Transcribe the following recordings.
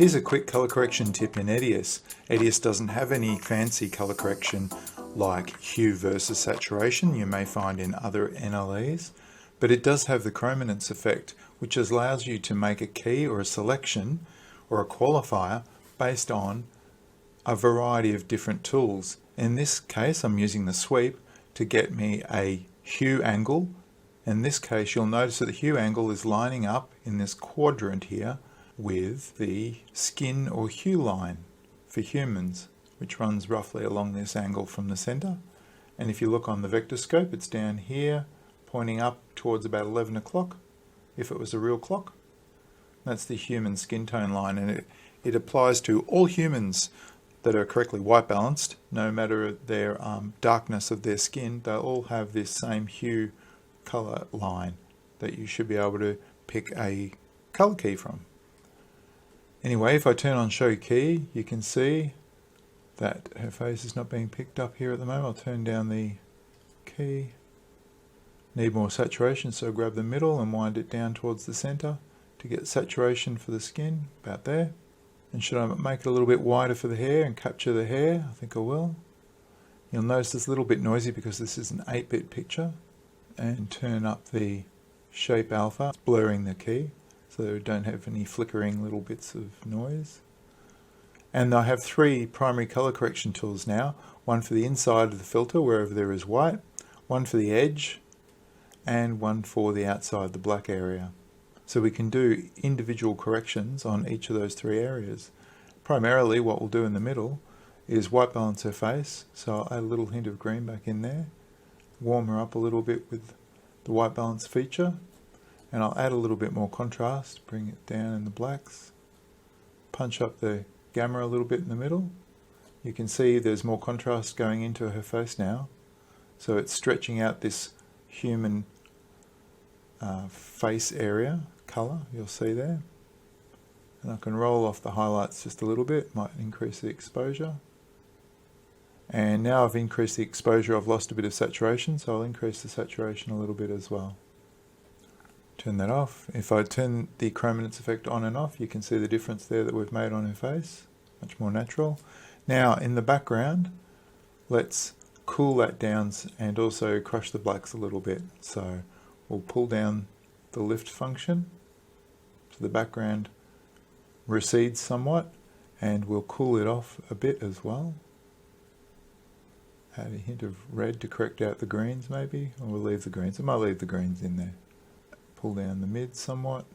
Here's a quick color correction tip in Edius. Edius doesn't have any fancy color correction like hue versus saturation you may find in other NLEs, but it does have the Chrominance effect, which allows you to make a key or a selection or a qualifier based on a variety of different tools. In this case, I'm using the sweep to get me a hue angle. In this case, you'll notice that the hue angle is lining up in this quadrant here with the skin or hue line for humans, which runs roughly along this angle from the center. And if you look on the vector scope, it's down here pointing up towards about 11 o'clock if it was a real clock. That's the human skin tone line, and it applies to all humans that are correctly white balanced. No matter their darkness of their skin, they'll all have this same hue color line that you should be able to pick a color key from. Anyway, if I turn on show key, you can see that her face is not being picked up here at the moment. I'll turn down the key. Need more saturation, so grab the middle and wind it down towards the center to get saturation for the skin, about there. And should I make it a little bit wider for the hair and capture the hair? I think I will. You'll notice it's a little bit noisy because this is an 8-bit picture. And turn up the shape alpha, blurring the key, so we don't have any flickering little bits of noise. And I have 3 primary color correction tools now. One for the inside of the filter wherever there is white, one for the edge, and one for the outside, the black area. So we can do individual corrections on each of those 3 areas. Primarily what we'll do in the middle is white balance her face, so I'll add a little hint of green back in there, warm her up a little bit with the white balance feature, and I'll add a little bit more contrast, bring it down in the blacks, punch up the gamma a little bit in the middle. You can see there's more contrast going into her face now, so it's stretching out this human face area color, you'll see there. And I can roll off the highlights just a little bit, might increase the exposure. And now I've increased the exposure, I've lost a bit of saturation, so I'll increase the saturation a little bit as well. Turn that off. If I turn the Chrominance effect on and off, you can see the difference there that we've made on her face. Much more natural. Now in the background, let's cool that down and also crush the blacks a little bit. So we'll pull down the lift function so the background recedes somewhat, and we'll cool it off a bit as well. Add a hint of red to correct out the greens maybe, or we'll leave the greens. I might leave the greens in there. Pull down the mid somewhat,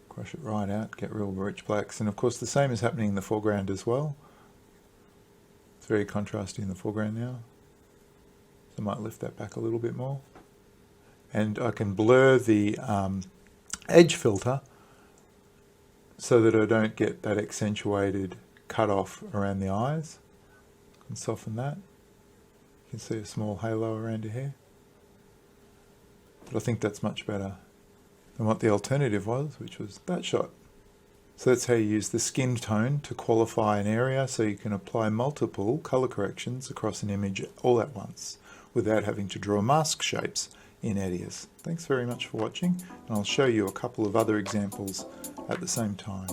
crush it right out, get real rich blacks, and of course the same is happening in the foreground as well. It's very contrasty in the foreground now, so I might lift that back a little bit more. And I can blur the edge filter so that I don't get that accentuated cut off around the eyes. I can soften that. You can see a small halo around your hair. But I think that's much better than what the alternative was, which was that shot. So that's how you use the skin tone to qualify an area, so you can apply multiple color corrections across an image all at once without having to draw mask shapes in Edius. Thanks very much for watching, and I'll show you a couple of other examples at the same time.